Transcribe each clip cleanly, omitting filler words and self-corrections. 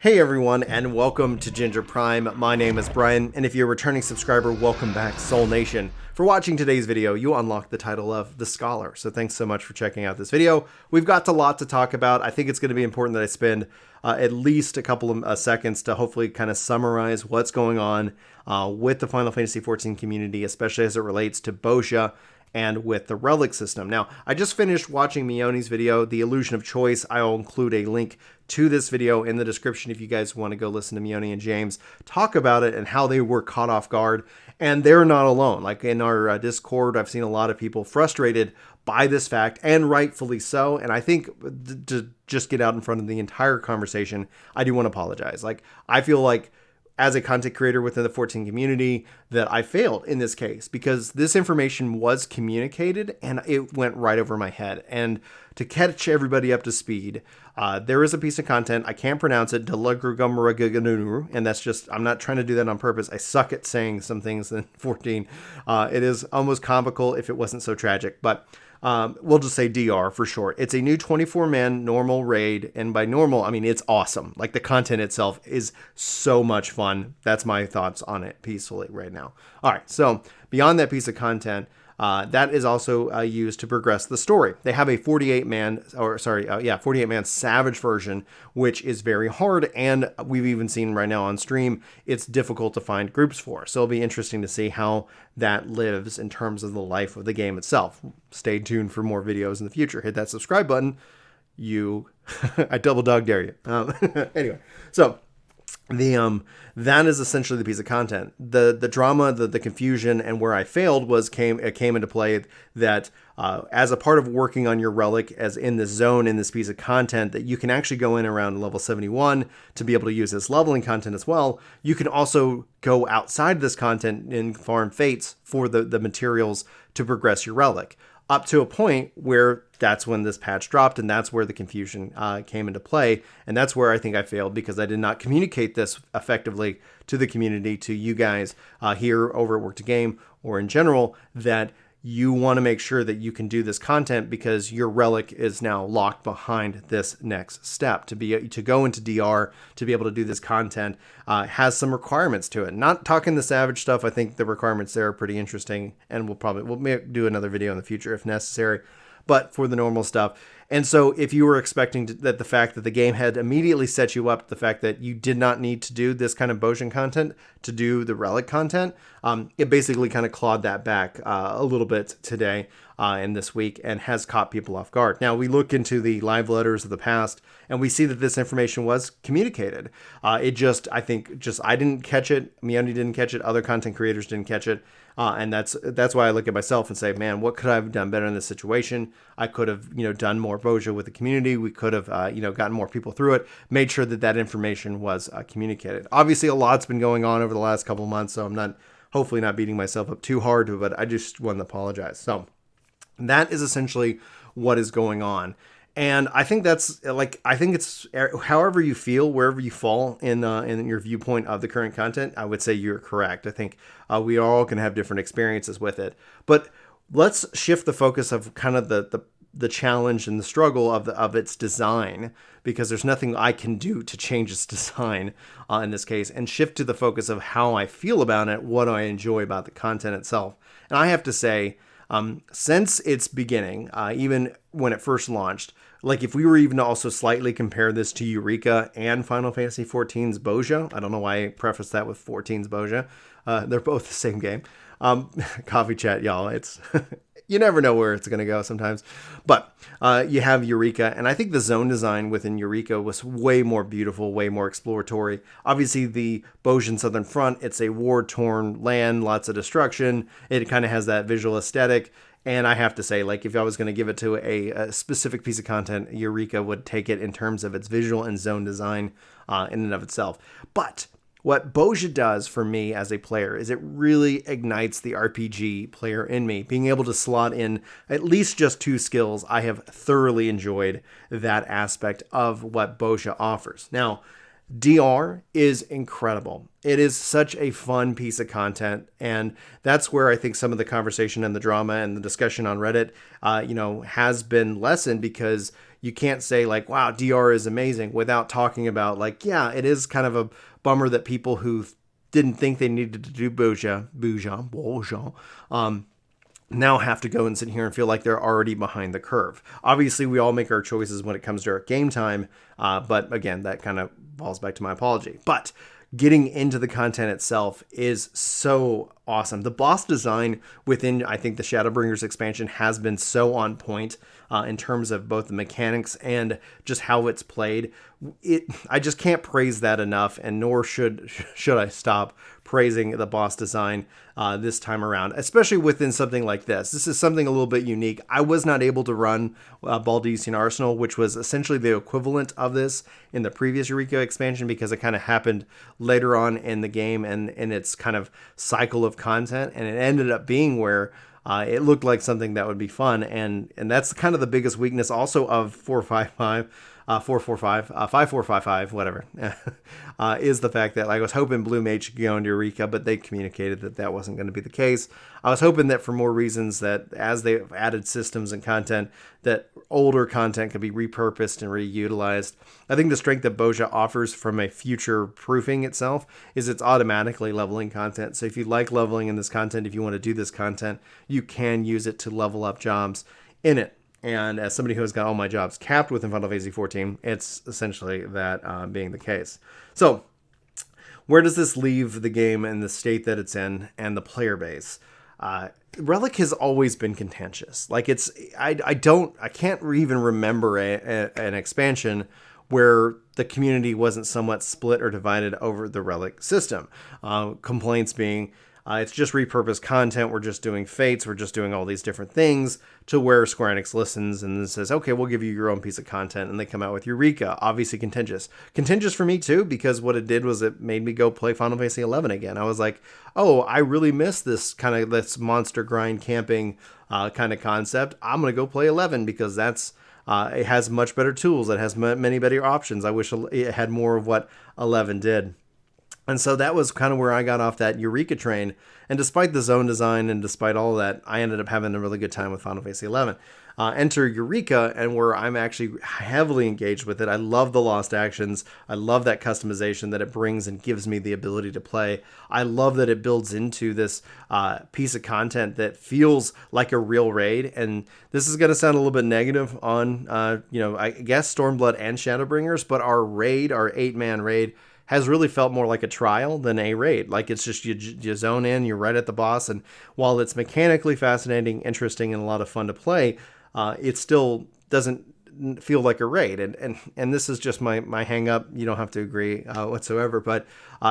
Hey everyone, and welcome to Ginger Prime. My name is Brian, and if you're a returning subscriber, welcome back, Soul Nation. For watching today's video, you unlock the title of The Scholar, so thanks so much for checking out this video. We've got a lot to talk about. I think it's going to be important that I spend at least a couple of seconds to hopefully kind of summarize what's going on with the Final Fantasy XIV community, especially as it relates to Bozja and with the relic system. Now, I just finished watching Meoni's video, The Illusion of Choice. I'll include a link to this video in the description if you guys want to go listen to Meoni and James talk about it and how they were caught off guard. And they're not alone. Like in our Discord, I've seen a lot of people frustrated by this fact, and rightfully so. And I think to just get out in front of the entire conversation, I do want to apologize. Like, I feel like as a content creator within the 14 community that I failed in this case because this information was communicated and it went right over my head. And to catch everybody up to speed, there is a piece of content, I can't pronounce it, and that's just, I'm not trying to do that on purpose. I suck at saying some things in 14. It is almost comical if it wasn't so tragic, but we'll just say DR for short. It's a new 24-man normal raid, and by normal, I mean it's awesome. Like, the content itself is so much fun. That's my thoughts on it peacefully right now. All right, so beyond that piece of content, that is also used to progress the story. They have a 48-man Savage version, which is very hard, and we've even seen right now on stream, it's difficult to find groups for. So it'll be interesting to see how that lives in terms of the life of the game itself. Stay tuned for more videos in the future. Hit that subscribe button. I double dog dare you. Anyway, so that is essentially the piece of content. The drama, the confusion, and where I failed came into play that as a part of working on your relic, as in this zone, in this piece of content, that you can actually go in around level 71 to be able to use this leveling content as well. You can also go outside this content in Farm Fates for the materials to progress your relic, up to a point where that's when this patch dropped, and that's where the confusion came into play. And that's where I think I failed, because I did not communicate this effectively to the community, to you guys here over at Work2Game, or in general, that you want to make sure that you can do this content because your relic is now locked behind this next step. To go into DR, to be able to do this content, has some requirements to it. Not talking the Savage stuff, I think the requirements there are pretty interesting, and we'll maybe do another video in the future if necessary. But for the normal stuff. And so if you were expecting that the fact that the game had immediately set you up, the fact that you did not need to do this kind of Bozjan content to do the relic content, it basically kind of clawed that back a little bit today and this week, and has caught people off guard. Now, we look into the live letters of the past, and we see that this information was communicated. I didn't catch it. Meoni didn't catch it. Other content creators didn't catch it. And that's why I look at myself and say, man, what could I have done better in this situation? I could have, done more Bozja with the community. We could have, gotten more people through it, made sure that that information was communicated. Obviously, a lot's been going on over the last couple of months, so I'm hopefully not beating myself up too hard, but I just want to apologize. So that is essentially what is going on. And I think it's however you feel, wherever you fall in your viewpoint of the current content, I would say you're correct. I think we are all going to have different experiences with it. But let's shift the focus of kind of the challenge and the struggle of its design, because there's nothing I can do to change its design in this case, and shift to the focus of how I feel about it, what I enjoy about the content itself. And I have to say, since its beginning, even when it first launched, like if we were even to also slightly compare this to Eureka and Final Fantasy XIV's Bozja, I don't know why I prefaced that with 14's Bozja. They're both the same game. Coffee chat, y'all. It's you never know where it's going to go sometimes. But you have Eureka, and I think the zone design within Eureka was way more beautiful, way more exploratory. Obviously, the Bozjan Southern Front, it's a war-torn land, lots of destruction. It kind of has that visual aesthetic. And I have to say, like, if I was going to give it to a specific piece of content, Eureka would take it in terms of its visual and zone design in and of itself. But what Bozja does for me as a player is it really ignites the RPG player in me. Being able to slot in at least just 2 skills, I have thoroughly enjoyed that aspect of what Bozja offers. Now, DR is incredible. It is such a fun piece of content, and that's where I think some of the conversation and the drama and the discussion on Reddit, has been lessened, because you can't say like, wow, DR is amazing without talking about like, yeah, it is kind of a bummer that people who didn't think they needed to do Bozja, now have to go and sit here and feel like they're already behind the curve. Obviously, we all make our choices when it comes to our game time, but again, that kind of falls back to my apology. But getting into the content itself is so awesome. The boss design within, I think, the Shadowbringers expansion has been so on point in terms of both the mechanics and just how it's played. I just can't praise that enough, and nor should I stop praising the boss design this time around, especially within something like this. This is something a little bit unique. I was not able to run Baldician Arsenal, which was essentially the equivalent of this in the previous Eureka expansion, because it kind of happened later on in the game and in its kind of cycle of content, and it ended up being where it looked like something that would be fun, and that's kind of the biggest weakness also of 5455, whatever, is the fact that I was hoping Blue Mage could go into Eureka, but they communicated that that wasn't going to be the case. I was hoping that for more reasons, that as they've added systems and content, that older content could be repurposed and reutilized. I think the strength that Bozja offers from a future proofing itself is it's automatically leveling content. So if you like leveling in this content, if you want to do this content, you can use it to level up jobs in it. And as somebody who has got all my jobs capped within Final Fantasy XIV, it's essentially that being the case. So where does this leave the game and the state that it's in and the player base? Relic has always been contentious. Like I can't even remember an expansion where the community wasn't somewhat split or divided over the Relic system. Complaints being, it's just repurposed content. We're just doing fates. We're just doing all these different things, to where Square Enix listens and says, okay, we'll give you your own piece of content. And they come out with Eureka. Obviously contentious. Contentious for me too, because what it did was it made me go play Final Fantasy XI again. I was like, oh, I really miss this monster grind camping kind of concept. I'm going to go play 11 because that's, it has much better tools. It has many better options. I wish it had more of what 11 did. And so that was kind of where I got off that Eureka train. And despite the zone design and despite all that, I ended up having a really good time with Final Fantasy XI. Enter Eureka, and where I'm actually heavily engaged with it. I love the lost actions. I love that customization that it brings and gives me the ability to play. I love that it builds into this piece of content that feels like a real raid. And this is going to sound a little bit negative on, I guess Stormblood and Shadowbringers, but our 8-man raid, has really felt more like a trial than a raid. Like, it's just you zone in, you're right at the boss, and while it's mechanically fascinating, interesting, and a lot of fun to play, it still doesn't feel like a raid. And this is just my hang up. You don't have to agree whatsoever, but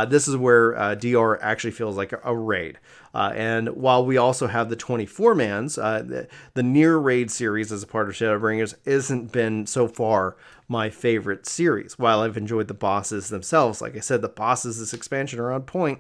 this is where DR actually feels like a raid. And while we also have the 24-mans, the near raid series as a part of Shadowbringers isn't been so far my favorite series. While I've enjoyed the bosses themselves, like I said, the bosses this expansion are on point.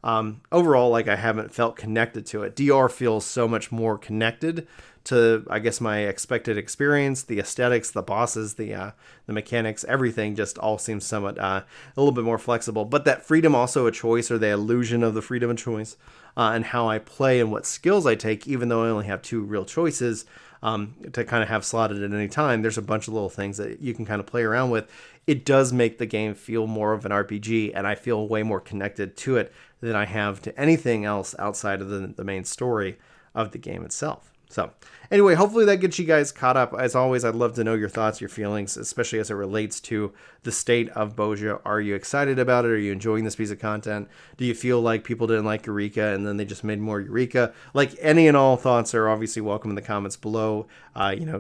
Overall, like, I haven't felt connected to it. DR feels so much more connected to, I guess, my expected experience, the aesthetics, the bosses, the mechanics, everything just all seems somewhat a little bit more flexible. But that freedom also a choice, or the illusion of the freedom of choice, and how I play and what skills I take, even though I only have 2 real choices to kind of have slotted at any time. There's a bunch of little things that you can kind of play around with. It does make the game feel more of an RPG, and I feel way more connected to it than I have to anything else outside of the main story of the game itself. So anyway, hopefully that gets you guys caught up. As always, I'd love to know your thoughts, your feelings, especially as it relates to the state of Bozja. Are you excited about it? Are you enjoying this piece of content? Do you feel like people didn't like Eureka and then they just made more Eureka? Like, any and all thoughts are obviously welcome in the comments below.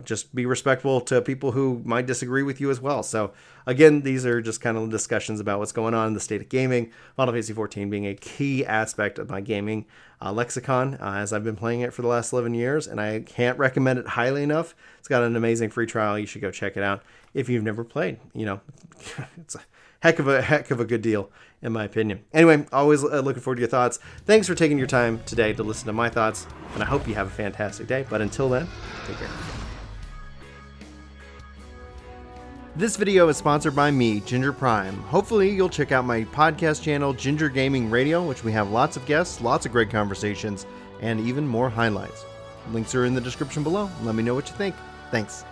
Just be respectful to people who might disagree with you as well. So again, these are just kind of discussions about what's going on in the state of gaming. Final Fantasy XIV being a key aspect of my gaming lexicon, as I've been playing it for the last 11 years, and I can't recommend it highly enough. It's got an amazing free trial. You should go check it out if you've never played. It's a heck of a good deal, in my opinion. Anyway, always looking forward to your thoughts. Thanks for taking your time today to listen to my thoughts, and I hope you have a fantastic day. But until then, take care. This video is sponsored by me, Ginger Prime. Hopefully you'll check out my podcast channel, Ginger Gaming Radio, which we have lots of guests, lots of great conversations, and even more highlights. Links are in the description below. Let me know what you think. Thanks.